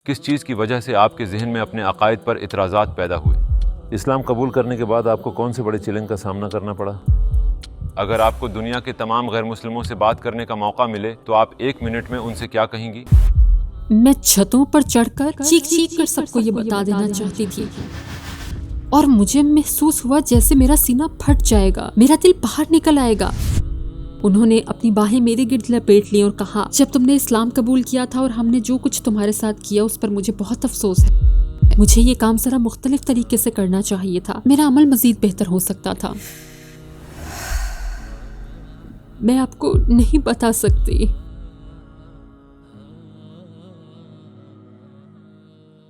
کس چیز کی وجہ سے آپ کے ذہن میں اپنے عقائد پر اعتراضات پیدا ہوئے؟ اسلام قبول کرنے کے بعد آپ کو کون سے بڑے چیلنج کا سامنا کرنا پڑا؟ اگر آپ کو دنیا کے تمام غیر مسلموں سے بات کرنے کا موقع ملے تو آپ 1 منٹ میں ان سے کیا کہیں گی؟ میں چھتوں پر چڑھ کر چیخ کر سب کو یہ بتا دینا چاہتی تھی، اور مجھے محسوس ہوا جیسے میرا سینہ پھٹ جائے گا، میرا دل باہر نکل آئے گا۔ انہوں نے اپنی باہیں میرے گرد لپیٹ لی اور کہا، جب تم نے اسلام قبول کیا تھا اور ہم نے جو کچھ تمہارے ساتھ کیا اس پر مجھے بہت افسوس ہے۔ مجھے یہ کام ذرا مختلف طریقے سے کرنا چاہیے تھا، میرا عمل مزید بہتر ہو سکتا تھا۔ میں آپ کو نہیں بتا سکتی۔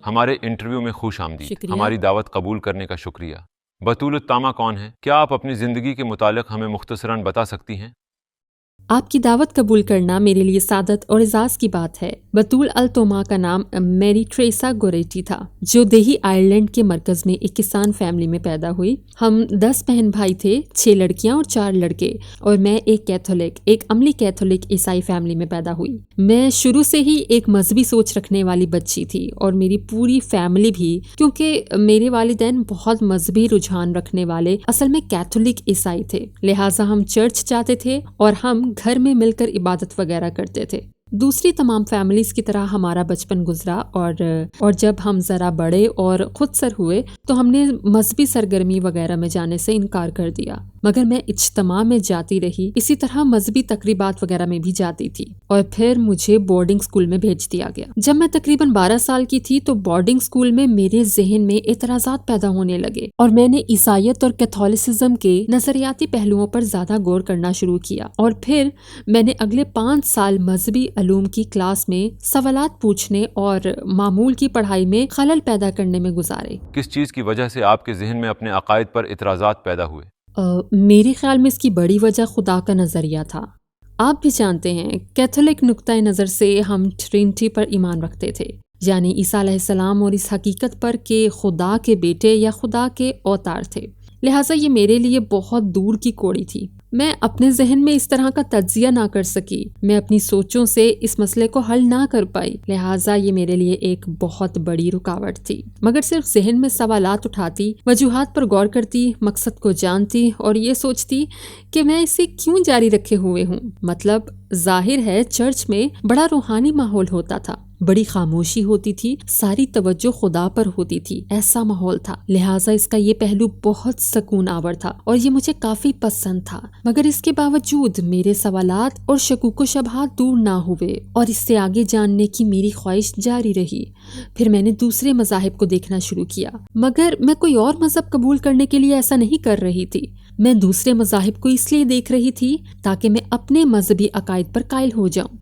ہمارے انٹرویو میں خوش آمدید۔ شکریہ۔ ہماری دعوت قبول کرنے کا شکریہ۔ بطول الطامہ کون ہے؟ کیا آپ اپنی زندگی کے متعلق ہمیں مختصراً بتا سکتی ہیں؟ آپ کی دعوت قبول کرنا میرے لیے سعادت اور اعزاز کی بات ہے۔ بطول الطامہ کا نام میری ٹریسا گوریٹی تھا، جو دیہی آئرلینڈ کے مرکز میں ایک کسان فیملی میں پیدا ہوئی۔ ہم 10 بہن بھائی تھے، 6 لڑکیاں اور 4 لڑکے، اور میں ایک عملی کیتھولک عیسائی فیملی میں پیدا ہوئی۔ میں شروع سے ہی ایک مذہبی سوچ رکھنے والی بچی تھی، اور میری پوری فیملی بھی، کیونکہ میرے والدین بہت مذہبی رجحان رکھنے والے اصل میں کیتھولک عیسائی تھے، لہٰذا ہم چرچ جاتے تھے اور ہم گھر میں مل کر عبادت وغیرہ کرتے تھے۔ دوسری تمام فیملیز کی طرح ہمارا بچپن گزرا، اور جب ہم ذرا بڑے اور خود سر ہوئے تو ہم نے مذہبی سرگرمی وغیرہ میں جانے سے انکار کر دیا، مگر میں اجتماع میں جاتی رہی، اسی طرح مذہبی تقریبات وغیرہ میں بھی جاتی تھی، اور پھر مجھے بورڈنگ اسکول میں بھیج دیا گیا۔ جب میں تقریباً 12 سال کی تھی تو بورڈنگ اسکول میں میرے ذہن میں اعتراضات پیدا ہونے لگے، اور میں نے عیسائیت اور کیتھولسزم کے نظریاتی پہلوؤں پر زیادہ غور کرنا شروع کیا، اور پھر میں نے اگلے 5 سال مذہبی علوم کی کلاس میں سوالات پوچھنے اور معمول کی پڑھائی میں خلل پیدا کرنے میں گزارے۔ کس چیز کی وجہ سے آپ کے ذہن میں اپنے عقائد پر اعتراضات پیدا ہوئے؟ میرے خیال میں اس کی بڑی وجہ خدا کا نظریہ تھا۔ آپ بھی جانتے ہیں، کیتھولک نقطۂ نظر سے ہم ٹرینٹی پر ایمان رکھتے تھے، یعنی عیسیٰ علیہ السلام، اور اس حقیقت پر کہ خدا کے بیٹے یا خدا کے اوتار تھے۔ لہٰذا یہ میرے لیے بہت دور کی کوڑی تھی۔ میں اپنے ذہن میں اس طرح کا تجزیہ نہ کر سکی، میں اپنی سوچوں سے اس مسئلے کو حل نہ کر پائی، لہٰذا یہ میرے لیے ایک بہت بڑی رکاوٹ تھی۔ مگر صرف ذہن میں سوالات اٹھاتی، وجوہات پر غور کرتی، مقصد کو جانتی اور یہ سوچتی کہ میں اسے کیوں جاری رکھے ہوئے ہوں۔ مطلب ظاہر ہے چرچ میں بڑا روحانی ماحول ہوتا تھا، بڑی خاموشی ہوتی تھی، ساری توجہ خدا پر ہوتی تھی، ایسا ماحول تھا، لہٰذا اس کا یہ پہلو بہت سکون آور تھا اور یہ مجھے کافی پسند تھا۔ مگر اس کے باوجود میرے سوالات اور شکوک و شبہات دور نہ ہوئے، اور اس سے آگے جاننے کی میری خواہش جاری رہی۔ پھر میں نے دوسرے مذاہب کو دیکھنا شروع کیا، مگر میں کوئی اور مذہب قبول کرنے کے لیے ایسا نہیں کر رہی تھی۔ میں دوسرے مذاہب کو اس لیے دیکھ رہی تھی تاکہ میں اپنے مذہبی عقائد پر قائل ہو جاؤں۔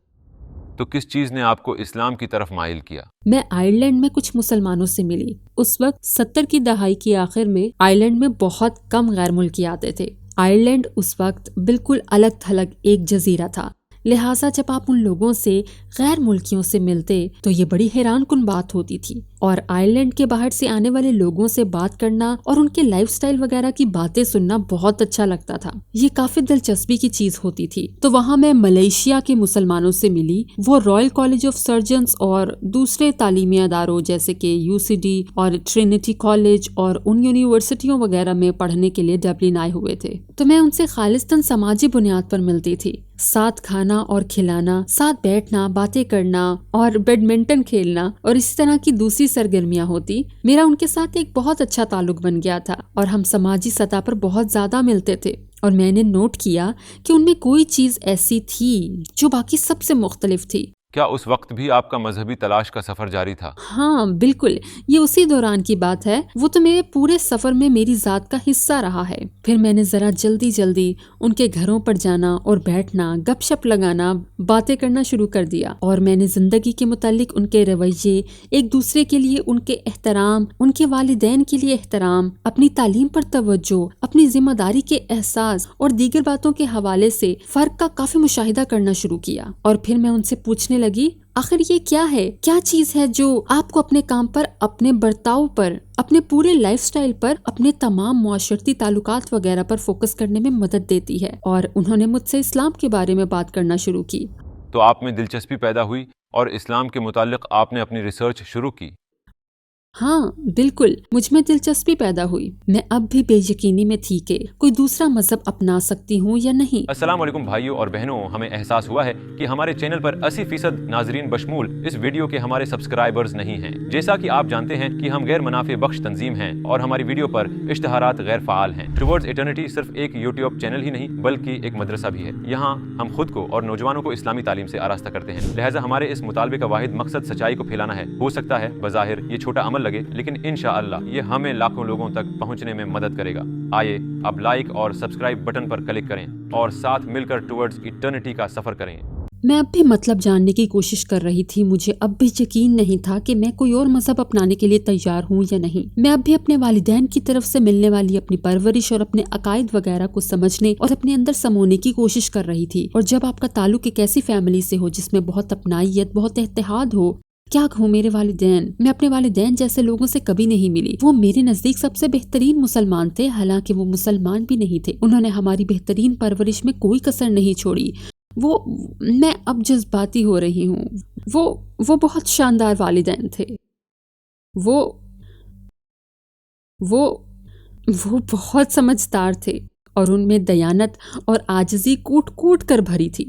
تو کس چیز نے آپ کو اسلام کی طرف مائل کیا؟ میں آئرلینڈ میں کچھ مسلمانوں سے ملی۔ اس وقت 70 کی دہائی کے آخر میں آئرلینڈ میں بہت کم غیر ملکی آتے تھے۔ آئرلینڈ اس وقت بالکل الگ تھلگ ایک جزیرہ تھا، لہٰذا جب آپ ان لوگوں سے، غیر ملکیوں سے ملتے تو یہ بڑی حیران کن بات ہوتی تھی، اور آئرلینڈ کے باہر سے آنے والے لوگوں سے بات کرنا اور ان کے لائف سٹائل وغیرہ کی باتیں سننا بہت اچھا لگتا تھا۔ یہ کافی دلچسپی کی چیز ہوتی تھی۔ تو وہاں میں ملیشیا کے مسلمانوں سے ملی، وہ رائل کالج آف سرجنز اور دوسرے تعلیمی اداروں جیسے کہ UCD اور ٹرینٹی کالج اور ان یونیورسٹیوں وغیرہ میں پڑھنے کے لیے ڈبلن آئے ہوئے تھے۔ تو میں ان سے خالصتاً سماجی بنیاد پر ملتی تھی، ساتھ کھانا اور کھلانا، ساتھ بیٹھنا، باتیں کرنا اور بیڈمنٹن کھیلنا اور اسی طرح کی دوسری سرگرمیاں ہوتی۔ میرا ان کے ساتھ ایک بہت اچھا تعلق بن گیا تھا اور ہم سماجی سطح پر بہت زیادہ ملتے تھے، اور میں نے نوٹ کیا کہ ان میں کوئی چیز ایسی تھی جو باقی سب سے مختلف تھی۔ کیا اس وقت بھی آپ کا مذہبی تلاش کا سفر جاری تھا؟ ہاں بالکل، یہ اسی دوران کی بات ہے، وہ تو میرے پورے سفر میں میری ذات کا حصہ رہا ہے۔ پھر میں نے ذرا جلدی ان کے گھروں پر جانا اور بیٹھنا، گپ شپ لگانا، باتیں کرنا شروع کر دیا، اور میں نے زندگی کے متعلق ان کے رویے، ایک دوسرے کے لیے ان کے احترام، ان کے والدین کے لیے احترام، اپنی تعلیم پر توجہ، اپنی ذمہ داری کے احساس اور دیگر باتوں کے حوالے سے فرق کا کافی مشاہدہ کرنا شروع کیا۔ اور پھر میں ان سے پوچھنے لگی، آخر یہ کیا ہے، کیا چیز ہے جو آپ کو اپنے کام پر، اپنے برتاؤ پر، اپنے پورے لائف سٹائل پر، اپنے تمام معاشرتی تعلقات وغیرہ پر فوکس کرنے میں مدد دیتی ہے؟ اور انہوں نے مجھ سے اسلام کے بارے میں بات کرنا شروع کی۔ تو آپ میں دلچسپی پیدا ہوئی اور اسلام کے متعلق آپ نے اپنی ریسرچ شروع کی؟ ہاں بالکل، مجھ میں دلچسپی پیدا ہوئی۔ میں اب بھی بے یقینی میں تھی کہ کوئی دوسرا مذہب اپنا سکتی ہوں یا نہیں۔ السلام علیکم بھائیوں اور بہنوں، ہمیں احساس ہوا ہے کہ ہمارے چینل پر 80% ناظرین بشمول اس ویڈیو کے ہمارے سبسکرائبرز نہیں ہیں۔ جیسا کہ آپ جانتے ہیں کہ ہم غیر منافع بخش تنظیم ہیں اور ہماری ویڈیو پر اشتہارات غیر فعال ہیں۔ ٹوورڈز ایٹرنیٹی صرف ایک یوٹیوب چینل ہی نہیں بلکہ ایک مدرسہ بھی ہے۔ یہاں ہم خود کو اور نوجوانوں کو اسلامی تعلیم سے آراستہ کرتے ہیں، لہٰذا ہمارے اس مطالبے کا واحد مقصد سچائی کو پھیلانا ہے۔ ہو سکتا ہے بظاہر یہ چھوٹا عمل لگے، لیکن انشاءاللہ یہ ہمیں لاکھوں لوگوں تک پہنچنے میں مدد کرے گا۔ آئیے اب لائک اور سبسکرائب بٹن پر کلک کریں اور ساتھ مل کر ٹوورڈز ایٹرنیٹی کا سفر کریں۔ میں اب بھی مطلب جاننے کی کوشش کر رہی تھی۔ مجھے اب بھی یقین نہیں تھا کہ میں کوئی اور مذہب اپنانے کے لیے تیار ہوں یا نہیں۔ میں اب بھی اپنے والدین کی طرف سے ملنے والی اپنی پرورش اور اپنے عقائد وغیرہ کو سمجھنے اور اپنے اندر سمونے کی کوشش کر رہی تھی۔ اور جب آپ کا تعلق ایک ایسی فیملی سے ہو جس میں بہت اپنائیت، بہت اتحاد ہو، کیا کہوں میرے والدین، میں اپنے والدین جیسے لوگوں سے کبھی نہیں ملی۔ وہ میرے نزدیک سب سے بہترین مسلمان تھے، حالانکہ وہ مسلمان بھی نہیں تھے۔ انہوں نے ہماری بہترین پرورش میں کوئی کسر نہیں چھوڑی۔ میں اب جذباتی ہو رہی ہوں۔ وہ بہت شاندار والدین تھے۔ وہ بہت سمجھدار تھے اور ان میں دیانت اور عاجزی کوٹ کوٹ کر بھری تھی،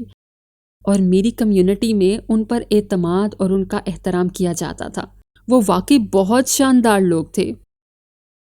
اور میری کمیونٹی میں ان پر اعتماد اور ان کا احترام کیا جاتا تھا۔ وہ واقعی بہت شاندار لوگ تھے،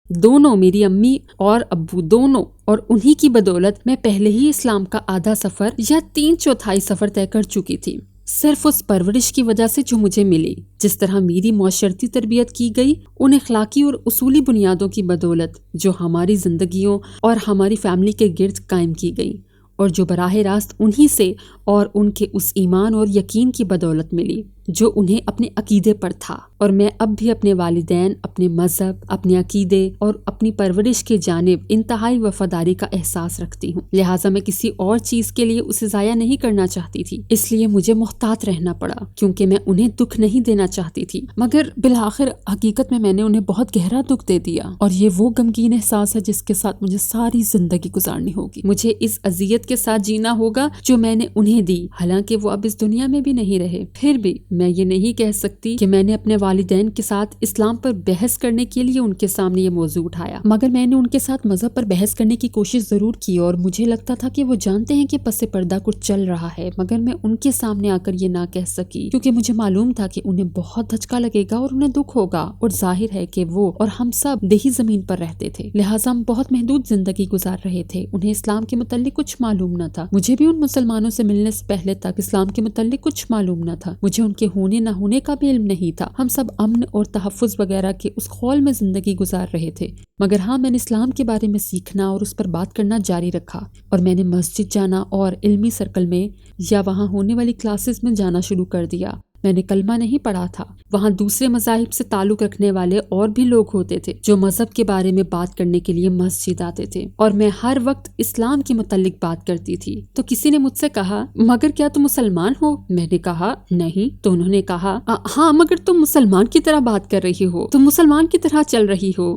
دونوں، میری امی اور ابو دونوں، اور انہی کی بدولت میں پہلے ہی اسلام کا آدھا سفر یا 3/4 سفر طے کر چکی تھی، صرف اس پرورش کی وجہ سے جو مجھے ملی۔ جس طرح میری معاشرتی تربیت کی گئی ان اخلاقی اور اصولی بنیادوں کی بدولت جو ہماری زندگیوں اور ہماری فیملی کے گرد قائم کی گئی، اور جو براہ راست انہی سے اور ان کے اس ایمان اور یقین کی بدولت ملی جو انہیں اپنے عقیدے پر تھا۔ اور میں اب بھی اپنے والدین، اپنے مذہب، اپنے عقیدے اور اپنی پرورش کے جانب انتہائی وفاداری کا احساس رکھتی ہوں، لہٰذا میں کسی اور چیز کے لیے اسے ضائع نہیں کرنا چاہتی تھی۔ اس لیے مجھے محتاط رہنا پڑا کیونکہ میں انہیں دکھ نہیں دینا چاہتی تھی، مگر بالآخر حقیقت میں نے انہیں بہت گہرا دکھ دے دیا، اور یہ وہ غمگین احساس ہے جس کے ساتھ مجھے ساری زندگی گزارنی ہوگی۔ مجھے اس اذیت کے ساتھ جینا ہوگا جو میں نے انہیں دی، حالانکہ وہ اب اس دنیا میں بھی نہیں رہے۔ پھر بھی میں یہ نہیں کہہ سکتی کہ میں نے اپنے والدین کے ساتھ اسلام پر بحث کرنے کے لیے ان کے سامنے یہ موضوع اٹھایا، مگر میں نے ان کے ساتھ مذہب پر بحث کرنے کی کوشش ضرور کی، اور مجھے لگتا تھا کہ وہ جانتے ہیں کہ پس پردہ کچھ چل رہا ہے، مگر میں ان کے سامنے آ کر یہ نہ کہہ سکی کیونکہ مجھے معلوم تھا کہ انہیں بہت دھچکا لگے گا اور انہیں دکھ ہوگا، اور ظاہر ہے کہ وہ اور ہم سب دیہی زمین پر رہتے تھے، لہٰذا ہم بہت محدود زندگی گزار رہے تھے۔ انہیں اسلام کے متعلق کچھ معلوم نہ تھا، مجھے بھی ان مسلمانوں سے ملنے سے پہلے تک اسلام کے متعلق کچھ معلوم نہ تھا، مجھے ان کے ہونے نہ ہونے کا بھی علم نہیں تھا۔ ہم سب امن اور تحفظ وغیرہ کے اس خول میں زندگی گزار رہے تھے، مگر ہاں میں نے اسلام کے بارے میں سیکھنا اور اس پر بات کرنا جاری رکھا، اور میں نے مسجد جانا اور علمی سرکل میں یا وہاں ہونے والی کلاسز میں جانا شروع کر دیا۔ میں نے کلمہ نہیں پڑھا تھا۔ وہاں دوسرے مذاہب سے تعلق رکھنے والے اور بھی لوگ ہوتے تھے جو مذہب کے بارے میں بات کرنے کے لیے مسجد آتے تھے، اور میں ہر وقت اسلام کے متعلق بات کرتی تھی۔ تو کسی نے مجھ سے کہا، مگر کیا تم مسلمان ہو؟ میں نے کہا نہیں۔ تو انہوں نے کہا، ہاں مگر تم مسلمان کی طرح بات کر رہی ہو، تم مسلمان کی طرح چل رہی ہو۔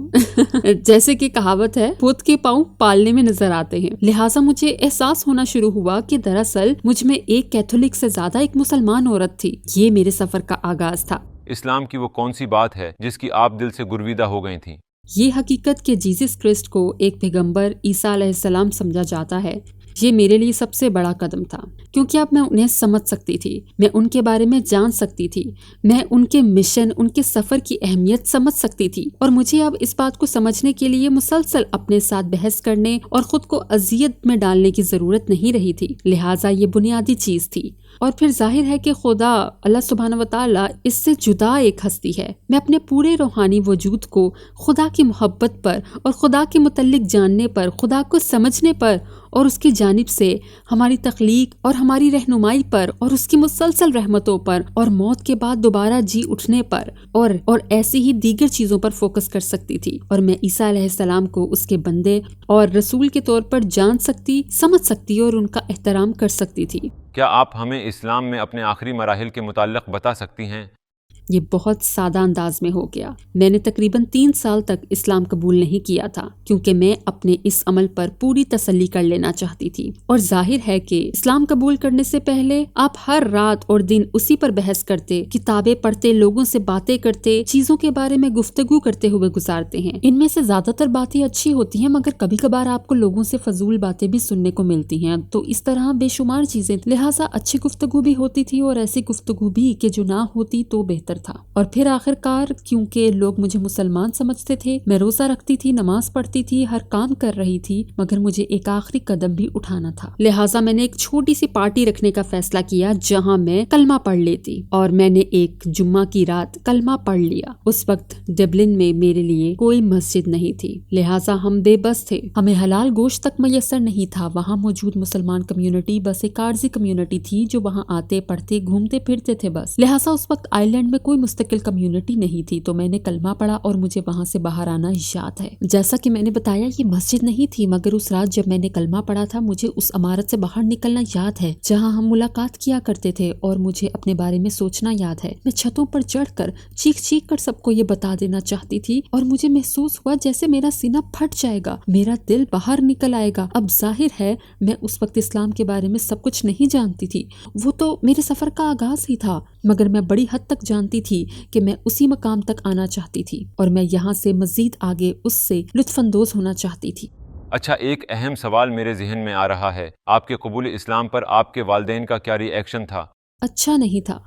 جیسے کہ کہاوت ہے، بت کے پاؤں پالنے میں نظر آتے ہیں۔ لہٰذا مجھے احساس ہونا شروع ہوا کہ دراصل مجھ میں ایک کیتھولک سے زیادہ ایک مسلمان عورت تھی۔ یہ میرے سفر کا آغاز تھا۔ اسلام کی وہ کون سی بات ہے جس کی آپ دل سے گرویدہ ہو گئی تھیں؟ یہ حقیقت کہ جیزس کرسٹ کو ایک پیغمبر عیسیٰ علیہ السلام سمجھا جاتا ہے، یہ میرے لیے سب سے بڑا قدم تھا، کیونکہ اب میں انہیں سمجھ سکتی تھی، میں ان کے بارے میں جان سکتی تھی، میں ان کے مشن، ان کے سفر کی اہمیت سمجھ سکتی تھی، اور مجھے اب اس بات کو سمجھنے کے لیے مسلسل اپنے ساتھ بحث کرنے اور خود کو اذیت میں ڈالنے کی ضرورت نہیں رہی تھی، لہٰذا یہ بنیادی چیز تھی۔ اور پھر ظاہر ہے کہ خدا اللہ سبحانہ و تعالیٰ اس سے جدا ایک ہستی ہے۔ میں اپنے پورے روحانی وجود کو خدا کی محبت پر اور خدا کے متعلق جاننے پر، خدا کو سمجھنے پر اور اس کی جانب سے ہماری تخلیق اور ہماری رہنمائی پر اور اس کی مسلسل رحمتوں پر اور موت کے بعد دوبارہ جی اٹھنے پر اور ایسی ہی دیگر چیزوں پر فوکس کر سکتی تھی، اور میں عیسیٰ علیہ السلام کو اس کے بندے اور رسول کے طور پر جان سکتی، سمجھ سکتی اور ان کا احترام کر سکتی تھی۔ کیا آپ ہمیں اسلام میں اپنے آخری مراحل کے متعلق بتا سکتی ہیں؟ یہ بہت سادہ انداز میں ہو گیا۔ میں نے تقریباً 3 سال تک اسلام قبول نہیں کیا تھا کیونکہ میں اپنے اس عمل پر پوری تسلی کر لینا چاہتی تھی، اور ظاہر ہے کہ اسلام قبول کرنے سے پہلے آپ ہر رات اور دن اسی پر بحث کرتے، کتابیں پڑھتے، لوگوں سے باتیں کرتے، چیزوں کے بارے میں گفتگو کرتے ہوئے گزارتے ہیں۔ ان میں سے زیادہ تر باتیں اچھی ہوتی ہیں، مگر کبھی کبھار آپ کو لوگوں سے فضول باتیں بھی سننے کو ملتی ہیں، تو اس طرح بے شمار چیزیں، لہٰذا اچھی گفتگو بھی ہوتی تھی اور ایسی گفتگو بھی کہ جو نہ ہوتی تو بہتر تھا۔ اور پھر آخر کار کیونکہ لوگ مجھے مسلمان سمجھتے تھے، میں روزہ رکھتی تھی، نماز پڑھتی تھی، ہر کام کر رہی تھی، مگر مجھے ایک آخری قدم بھی اٹھانا تھا۔ لہٰذا میں نے ایک چھوٹی سی پارٹی رکھنے کا فیصلہ کیا جہاں میں کلمہ پڑھ لیتی، اور میں نے ایک جمعہ کی رات کلمہ پڑھ لیا۔ اس وقت ڈبلن میں میرے لیے کوئی مسجد نہیں تھی، لہٰذا ہم بے بس تھے، ہمیں حلال گوشت تک میسر نہیں تھا۔ وہاں موجود مسلمان کمیونٹی بس ایک عارضی کمیونٹی تھی جو وہاں آتے، پڑھتے، گھومتے پھرتے تھے بس، لہٰذا اس وقت آئرلینڈ میں کوئی مستقل کمیونٹی نہیں تھی۔ تو میں نے کلمہ پڑھا اور مجھے وہاں سے باہر آنا یاد ہے۔ جیسا کہ میں نے بتایا یہ مسجد نہیں تھی، مگر اس رات جب میں نے کلمہ پڑھا تھا مجھے اس عمارت سے باہر نکلنا یاد ہے جہاں ہم ملاقات کیا کرتے تھے، اور مجھے اپنے بارے میں سوچنا یاد ہے۔ میں چھتوں پر چڑھ کر چیخ چیخ کر سب کو یہ بتا دینا چاہتی تھی، اور مجھے محسوس ہوا جیسے میرا سینہ پھٹ جائے گا، میرا دل باہر نکل آئے گا۔ اب ظاہر ہے میں اس وقت اسلام کے بارے میں سب کچھ نہیں جانتی تھی، وہ تو میرے سفر کا آغاز ہی تھا، مگر میں بڑی حد تک جانتی تھی کہ میں اسی مقام تک آنا چاہتی تھی، اور میں یہاں سے مزید آگے اس سے لطف اندوز ہونا چاہتی تھی۔ اچھا، ایک اہم سوال میرے ذہن میں آ رہا ہے، آپ کے قبول اسلام پر آپ کے والدین کا کیا ری ایکشن تھا؟ اچھا نہیں تھا،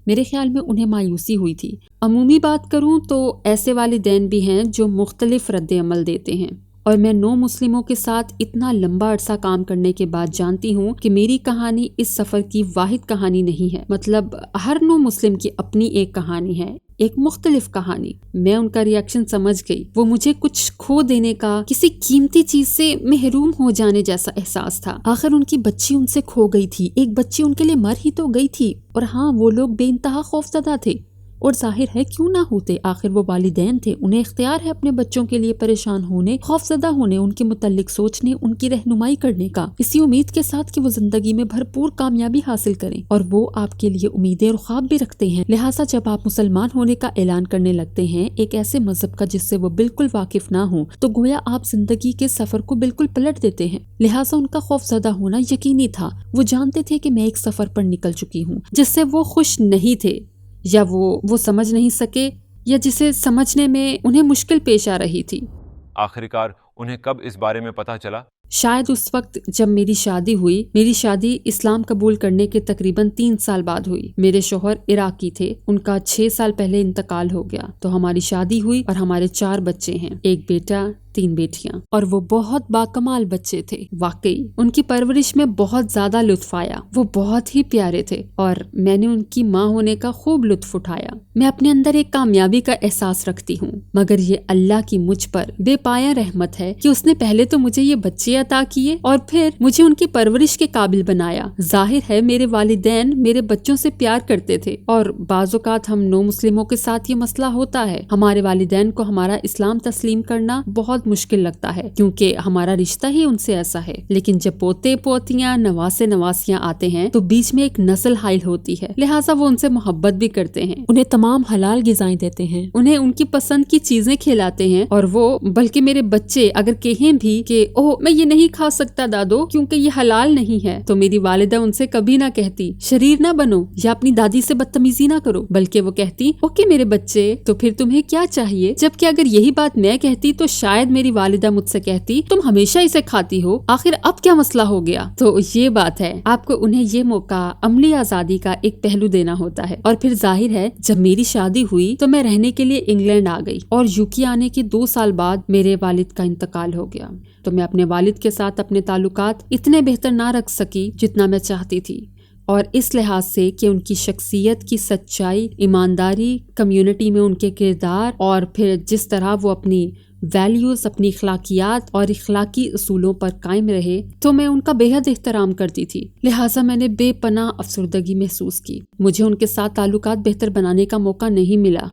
میرے خیال میں انہیں مایوسی ہوئی تھی۔ عمومی بات کروں تو ایسے والدین بھی ہیں جو مختلف رد عمل دیتے ہیں، اور میں نو مسلموں کے ساتھ اتنا لمبا عرصہ کام کرنے کے بعد جانتی ہوں کہ میری کہانی اس سفر کی واحد کہانی نہیں ہے، مطلب ہر نو مسلم کی اپنی ایک کہانی ہے، ایک مختلف کہانی۔ میں ان کا ری ایکشن سمجھ گئی، وہ مجھے کچھ کھو دینے کا، کسی قیمتی چیز سے محروم ہو جانے جیسا احساس تھا۔ آخر ان کی بچی ان سے کھو گئی تھی، ایک بچی ان کے لیے مر ہی تو گئی تھی، اور ہاں وہ لوگ بے انتہا خوفزدہ تھے، اور ظاہر ہے کیوں نہ ہوتے، آخر وہ والدین تھے، انہیں اختیار ہے اپنے بچوں کے لیے پریشان ہونے، خوفزدہ ہونے، ان کے متعلق سوچنے، ان کی رہنمائی کرنے کا، اسی امید کے ساتھ کہ وہ زندگی میں بھرپور کامیابی حاصل کریں، اور وہ آپ کے لیے امیدیں اور خواب بھی رکھتے ہیں۔ لہٰذا جب آپ مسلمان ہونے کا اعلان کرنے لگتے ہیں ایک ایسے مذہب کا جس سے وہ بالکل واقف نہ ہوں، تو گویا آپ زندگی کے سفر کو بالکل پلٹ دیتے ہیں۔ لہٰذا ان کا خوفزدہ ہونا یقینی تھا، وہ جانتے تھے کہ میں ایک سفر پر نکل چکی ہوں جس سے وہ خوش نہیں تھے، یا وہ سمجھ نہیں سکے، یا جسے سمجھنے میں انہیں مشکل پیش آ رہی تھی۔ آخرکار انہیں کب اس بارے میں پتہ چلا؟ شاید اس وقت جب میری شادی ہوئی۔ میری شادی اسلام قبول کرنے کے تقریباً 3 سال بعد ہوئی۔ میرے شوہر عراقی تھے، ان کا 6 سال پہلے انتقال ہو گیا، تو ہماری شادی ہوئی اور ہمارے 4 بچے ہیں، ایک بیٹا، 3 بیٹیاں، اور وہ بہت باکمال بچے تھے۔ واقعی ان کی پرورش میں بہت زیادہ لطف آیا، وہ بہت ہی پیارے تھے، اور میں نے ان کی ماں ہونے کا خوب لطف اٹھایا۔ میں اپنے اندر ایک کامیابی کا احساس رکھتی ہوں، مگر یہ اللہ کی مجھ پر بے پایا رحمت ہے کہ اس نے پہلے تو مجھے یہ بچے عطا کیے اور پھر مجھے ان کی پرورش کے قابل بنایا۔ ظاہر ہے میرے والدین میرے بچوں سے پیار کرتے تھے، اور بعض اوقات ہم نو مسلموں کے ساتھ یہ مسئلہ ہوتا ہے، ہمارے والدین کو ہمارا اسلام تسلیم کرنا بہت مشکل لگتا ہے کیونکہ ہمارا رشتہ ہی ان سے ایسا ہے، لیکن جب پوتے پوتیاں، نواسے نواسیاں آتے ہیں تو بیچ میں ایک نسل حائل ہوتی ہے، لہٰذا وہ ان سے محبت بھی کرتے ہیں، انہیں تمام حلال غذائیں دیتے ہیں، انہیں ان کی پسند کی چیزیں کھلاتے ہیں، اور وہ بلکہ میرے بچے اگر کہیں بھی کہ اوہ میں یہ نہیں کھا سکتا دادو کیونکہ یہ حلال نہیں ہے، تو میری والدہ ان سے کبھی نہ کہتی شریر نہ بنو یا اپنی دادی سے بدتمیزی نہ کرو، بلکہ وہ کہتی اوکے میرے بچے، تو پھر تمہیں کیا چاہیے، جبکہ اگر یہی بات میں کہتی تو شاید میری والدہ مجھ سے کہتی تم ہمیشہ اسے کھاتی ہو، آخر اب کیا مسئلہ ہو گیا۔ تو یہ بات ہے، آپ کو انہیں یہ موقع عملی آزادی کا ایک پہلو دینا ہوتا ہے۔ اور پھر ظاہر ہے جب میری شادی ہوئی تو میں رہنے کے لیے انگلینڈ آ گئی، اور یوکی آنے کے 2 سال بعد میرے والد کا انتقال ہو گیا، تو میں اپنے والد کے ساتھ اپنے تعلقات اتنے بہتر نہ رکھ سکی جتنا میں چاہتی تھی، اور اس لحاظ سے کہ ان کی شخصیت کی سچائی، ایمانداری، کمیونٹی میں ان کے کردار، اور پھر جس طرح وہ اپنی ویلیوز، اپنی اخلاقیات اور اخلاقی اصولوں پر قائم رہے، تو میں ان کا بے حد احترام کرتی تھی۔ لہٰذا میں نے بے پناہ افسردگی محسوس کی، مجھے ان کے ساتھ تعلقات بہتر بنانے کا موقع نہیں ملا،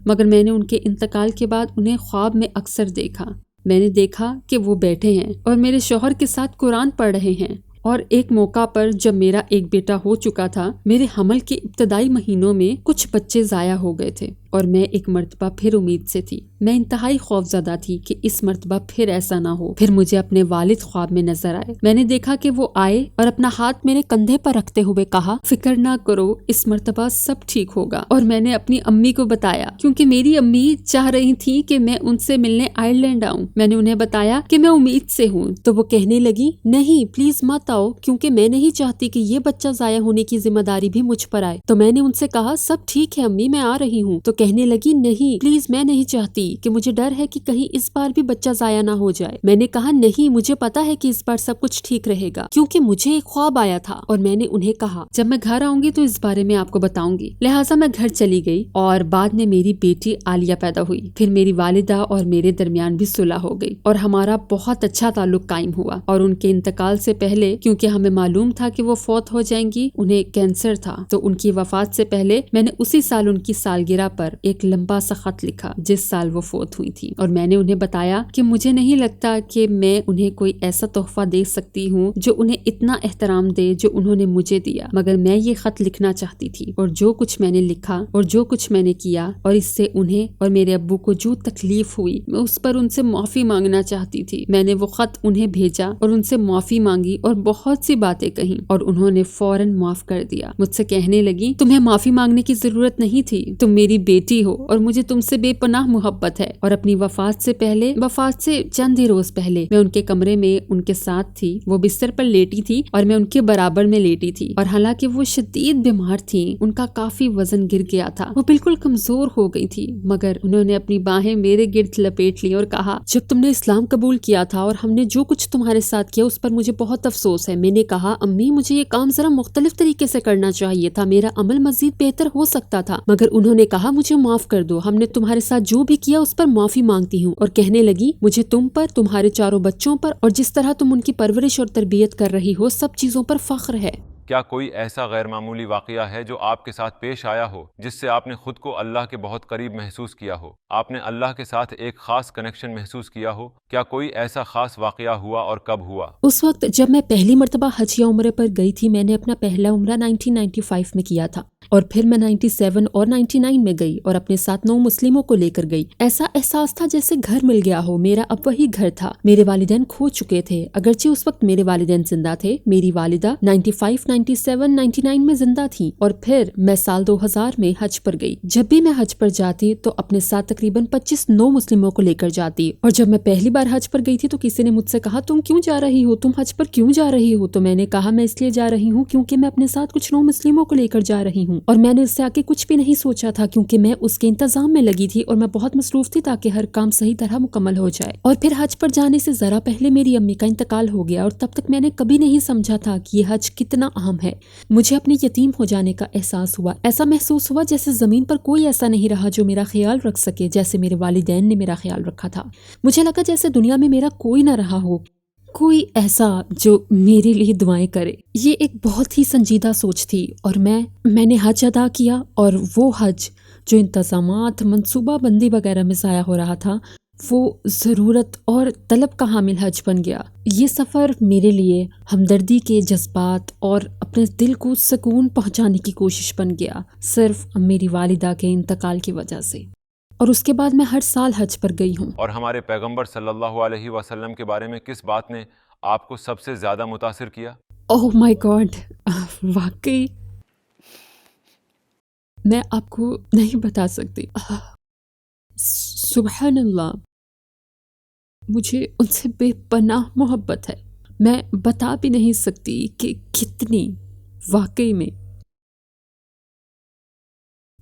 مگر میں نے ان کے انتقال کے بعد انہیں خواب میں اکثر دیکھا۔ میں نے دیکھا کہ وہ بیٹھے ہیں اور میرے شوہر کے ساتھ قرآن پڑھ رہے ہیں۔ اور ایک موقع پر جب میرا ایک بیٹا ہو چکا تھا، میرے حمل کے ابتدائی مہینوں میں کچھ بچے ضائع ہو گئے تھے اور میں ایک مرتبہ پھر امید سے تھی۔ میں انتہائی خوفزدہ تھی کہ اس مرتبہ پھر ایسا نہ ہو۔ پھر مجھے اپنے والد خواب میں نظر آئے۔ میں نے دیکھا کہ وہ آئے اور اپنا ہاتھ میرے کندھے پر رکھتے ہوئے کہا، فکر نہ کرو، اس مرتبہ سب ٹھیک ہوگا۔ اور میں نے اپنی امی کو بتایا، کیونکہ میری امی چاہ رہی تھی کہ میں ان سے ملنے آئرلینڈ آؤں۔ میں نے انہیں بتایا کہ میں امید سے ہوں، تو وہ کہنے لگی، نہیں پلیز مت آؤ، کیونکہ میں نہیں چاہتی کہ یہ بچہ ضائع ہونے کی ذمہ داری بھی مجھ پر آئے۔ تو میں نے ان سے کہا، سب ٹھیک ہے امی، میں آ رہی ہوں۔ تو کہنے لگی، نہیں پلیز، میں نہیں چاہتی، کہ مجھے ڈر ہے کہ کہیں اس بار بھی بچہ ضائع نہ ہو جائے۔ میں نے کہا، نہیں، مجھے پتا ہے کہ اس بار سب کچھ ٹھیک رہے گا، کیونکہ مجھے ایک خواب آیا تھا اور میں نے انہیں کہا جب میں گھر آؤں گی تو اس بارے میں آپ کو بتاؤں گی۔ لہٰذا میں گھر چلی گئی اور بعد میں میری بیٹی عالیہ پیدا ہوئی۔ پھر میری والدہ اور میرے درمیان بھی صلح ہو گئی اور ہمارا بہت اچھا تعلق قائم ہوا۔ اور ان کے انتقال سے پہلے، کیونکہ ہمیں معلوم تھا کہ وہ فوت ہو جائیں گی، انہیں کینسر تھا، تو ان کی وفات سے پہلے میں نے اسی سال ان کی سالگرہ پر ایک لمبا سا خط لکھا جس سال وہ فوت ہوئی تھی، اور میں نے انہیں بتایا کہ مجھے نہیں لگتا کہ میں انہیں کوئی ایسا تحفہ دے سکتی ہوں جو انہیں اتنا احترام دے جو انہوں نے مجھے دیا، مگر میں یہ خط لکھنا چاہتی تھی، اور جو کچھ میں نے لکھا اور جو کچھ میں نے کیا اور اس سے انہیں اور میرے ابو کو جو تکلیف ہوئی، میں اس پر ان سے معافی مانگنا چاہتی تھی۔ میں نے وہ خط انہیں بھیجا اور ان سے معافی مانگی اور بہت سی باتیں کہیں، اور انہوں نے فوراً معاف کر دیا۔ مجھ سے کہنے لگی، تمہیں معافی مانگنے کی ضرورت نہیں تھی، تم میری بیٹی ہو اور مجھے تم سے بے پناہ محبت ہے۔ اور اپنی وفات سے چند ہی روز پہلے میں ان کے کمرے میں ان کے ساتھ تھی، وہ بستر پر لیٹی تھی اور میں ان کے برابر میں لیٹی تھی، اور حالانکہ وہ شدید بیمار تھیں، ان کا کافی وزن گر گیا تھا، وہ بالکل کمزور ہو گئی تھی، مگر انہوں نے اپنی باہیں میرے گرد لپیٹ لی اور کہا، جب تم نے اسلام قبول کیا تھا اور ہم نے جو کچھ تمہارے ساتھ کیا اس پر مجھے بہت افسوس ہے۔ میں نے کہا، امی مجھے یہ کام ذرا مختلف طریقے سے کرنا چاہیے تھا، میرا عمل مزید بہتر ہو سکتا تھا، مگر انہوں نے کہا، مجھے معاف کر دو، ہم نے تمہارے ساتھ جو بھی کیا اس پر معافی مانگتی ہوں۔ اور کہنے لگی، مجھے تم پر، تمہارے چاروں بچوں پر اور جس طرح تم ان کی پرورش اور تربیت کر رہی ہو، سب چیزوں پر فخر ہے۔ کیا کوئی ایسا غیر معمولی واقعہ ہے جو آپ کے ساتھ پیش آیا ہو جس سے آپ نے خود کو اللہ کے بہت قریب محسوس کیا ہو؟ آپ نے اللہ کے ساتھ ایک خاص کنیکشن محسوس کیا ہو؟ کیا کوئی ایسا خاص واقعہ ہوا اور کب ہوا؟ اس وقت جب میں پہلی مرتبہ حج یا عمرے پر گئی تھی، میں نے اپنا پہلا عمرہ 1995 میں کیا تھا، اور پھر میں 97 اور 99 میں گئی اور اپنے ساتھ 9 مسلموں کو لے کر گئی۔ ایسا احساس تھا جیسے گھر مل گیا ہو، میرا اب وہی گھر تھا۔ میرے والدین کھو چکے تھے، اگرچہ اس وقت میرے والدین زندہ تھے۔ میری والدہ 95، 97، 99 میں زندہ تھیں، اور پھر میں سال 2000 میں حج پر گئی۔ جب بھی میں حج پر جاتی تو اپنے ساتھ تقریباً 25 9 مسلموں کو لے کر جاتی، اور جب میں پہلی بار حج پر گئی تھی تو کسی نے مجھ سے کہا، تم کیوں جا رہی ہو، تم حج پر کیوں جا رہی ہو؟ تو میں نے کہا، میں اس لیے جا رہی ہوں کیونکہ میں اپنے ساتھ کچھ 9 مسلموں کو لے کر جا رہی ہوں، اور میں نے اس سے آگے کچھ بھی نہیں سوچا تھا کیونکہ میں اس کے انتظام میں لگی تھی اور میں بہت مصروف تھی تاکہ ہر کام صحیح طرح مکمل ہو جائے۔ اور پھر حج پر جانے سے ذرا پہلے میری امی کا انتقال ہو گیا، اور تب تک میں نے کبھی نہیں سمجھا تھا کہ یہ حج کتنا اہم ہے۔ مجھے اپنے یتیم ہو جانے کا احساس ہوا، ایسا محسوس ہوا جیسے زمین پر کوئی ایسا نہیں رہا جو میرا خیال رکھ سکے جیسے میرے والدین نے میرا خیال رکھا تھا۔ مجھے لگا جیسے دنیا میں میرا کوئی نہ رہا ہو، کوئی ایسا جو میرے لیے دعائیں کرے۔ یہ ایک بہت ہی سنجیدہ سوچ تھی، اور میں نے حج ادا کیا، اور وہ حج جو انتظامات، منصوبہ بندی وغیرہ میں ضائع ہو رہا تھا، وہ ضرورت اور طلب کا حامل حج بن گیا۔ یہ سفر میرے لیے ہمدردی کے جذبات اور اپنے دل کو سکون پہنچانے کی کوشش بن گیا، صرف میری والدہ کے انتقال کی وجہ سے۔ اور اس کے بعد میں ہر سال حج پر گئی ہوں۔ اور ہمارے پیغمبر صلی اللہ علیہ وسلم کے بارے میں کس بات نے آپ کو سب سے زیادہ متاثر کیا؟ اوہ مائی گاڈ، واقعی میں آپ کو نہیں بتا سکتی۔ سبحان اللہ، مجھے ان سے بے پناہ محبت ہے، میں بتا بھی نہیں سکتی کہ کتنی۔ واقعی میں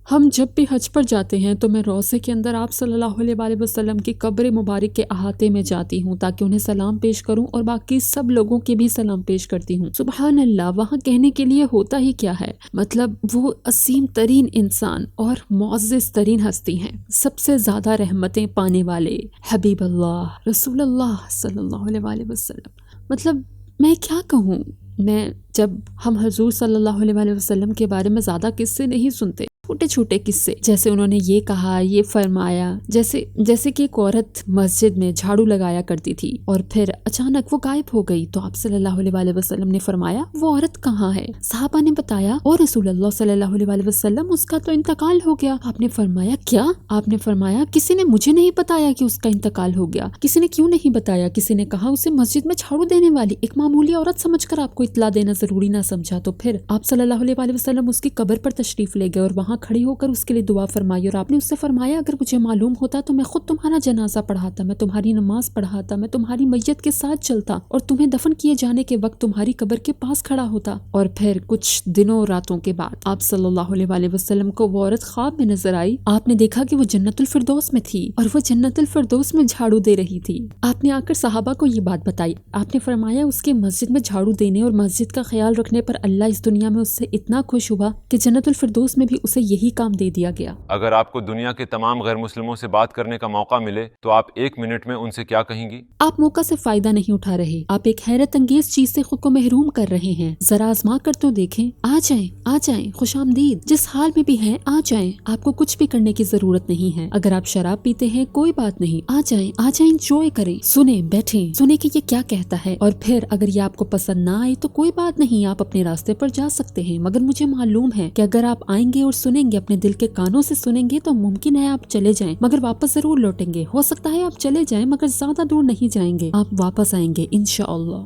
ہم جب بھی حج پر جاتے ہیں تو میں روضے کے اندر آپ صلی اللہ علیہ وآلہ وسلم کی قبر مبارک کے احاطے میں جاتی ہوں تاکہ انہیں سلام پیش کروں اور باقی سب لوگوں کے بھی سلام پیش کرتی ہوں۔ سبحان اللہ، وہاں کہنے کے لیے ہوتا ہی کیا ہے، مطلب وہ عظیم ترین انسان اور معزز ترین ہستی ہیں، سب سے زیادہ رحمتیں پانے والے حبیب اللہ رسول اللہ صلی اللہ علیہ وآلہ وسلم۔ مطلب میں کیا کہوں، جب ہم حضور صلی اللہ علیہ وآلہ وسلم کے بارے میں زیادہ قصے نہیں سنتے، چھوٹے چھوٹے قصے، جیسے انہوں نے یہ کہا، یہ فرمایا، جیسے کہ ایک عورت مسجد میں جھاڑو لگایا کرتی تھی اور پھر اچانک وہ غائب ہو گئی، تو آپ صلی اللہ علیہ وسلم نے فرمایا وہ عورت کہاں ہے؟ صحابہ نے بتایا اور رسول اللہ صلی اللہ علیہ وسلم اس کا تو انتقال ہو گیا۔ آپ نے فرمایا کیا؟ آپ نے فرمایا کسی نے مجھے نہیں بتایا کہ اس کا انتقال ہو گیا۔ کسی نے کیوں نہیں بتایا؟ کسی نے کہا اسے مسجد میں جھاڑو دینے والی ایک معمولی عورت سمجھ کر آپ کو اطلاع دینا ضروری نہ سمجھا۔ تو پھر آپ صلی اللہ علیہ وسلم اس کی قبر پر تشریف لے گئے اور وہاں کھڑی ہو کر اس کے لیے دعا فرمائی، اور آپ نے اس سے فرمایا اگر مجھے معلوم ہوتا تو میں خود تمہارا جنازہ پڑھاتا، میں تمہاری نماز پڑھاتا، میں تمہاری میت کے ساتھ چلتا اور تمہیں دفن کیے جانے کے وقت تمہاری قبر کے پاس کھڑا ہوتا۔ اور پھر کچھ دنوں راتوں کے بعد آپ صلی اللہ علیہ وسلم کو وہ عورت خواب میں نظر آئی۔ آپ نے دیکھا کہ وہ جنت الفردوس میں تھی اور وہ جنت الفردوس میں جھاڑو دے رہی تھی۔ آپ نے آ کر صحابہ کو یہ بات بتائی۔ آپ نے فرمایا اس کے مسجد میں جھاڑو دینے اور مسجد کا خیال رکھنے پر اللہ اس دنیا میں اس سے اتنا خوش ہوا کہ جنت الفردوس میں بھی اسے یہی کام دے دیا گیا۔ اگر آپ کو دنیا کے تمام غیر مسلموں سے بات کرنے کا موقع ملے تو آپ 1 منٹ میں ان سے کیا کہیں گی؟ آپ موقع سے فائدہ نہیں اٹھا رہے، آپ ایک حیرت انگیز چیز سے خود کو محروم کر رہے ہیں۔ ذرا آزما کر تو دیکھیں۔ آ جائیں، خوش آمدید، جس حال میں بھی ہیں آ جائیں، آپ کو کچھ بھی کرنے کی ضرورت نہیں ہے۔ اگر آپ شراب پیتے ہیں کوئی بات نہیں، آ جائیں، انجوائے کریں، سنیں، بیٹھیں، سنیں کہ یہ کیا کہتا ہے، اور پھر اگر یہ آپ کو پسند نہ آئے تو کوئی بات نہیں، آپ اپنے راستے پر جا سکتے ہیں۔ مگر مجھے معلوم ہے کہ اگر آپ آئیں گے اور سنیں گے، اپنے دل کے کانوں سے سنیں گے، تو ممکن ہے آپ چلے جائیں مگر واپس ضرور لوٹیں گے۔ ہو سکتا ہے آپ چلے جائیں مگر زیادہ دور نہیں جائیں گے، آپ واپس آئیں گے انشاءاللہ۔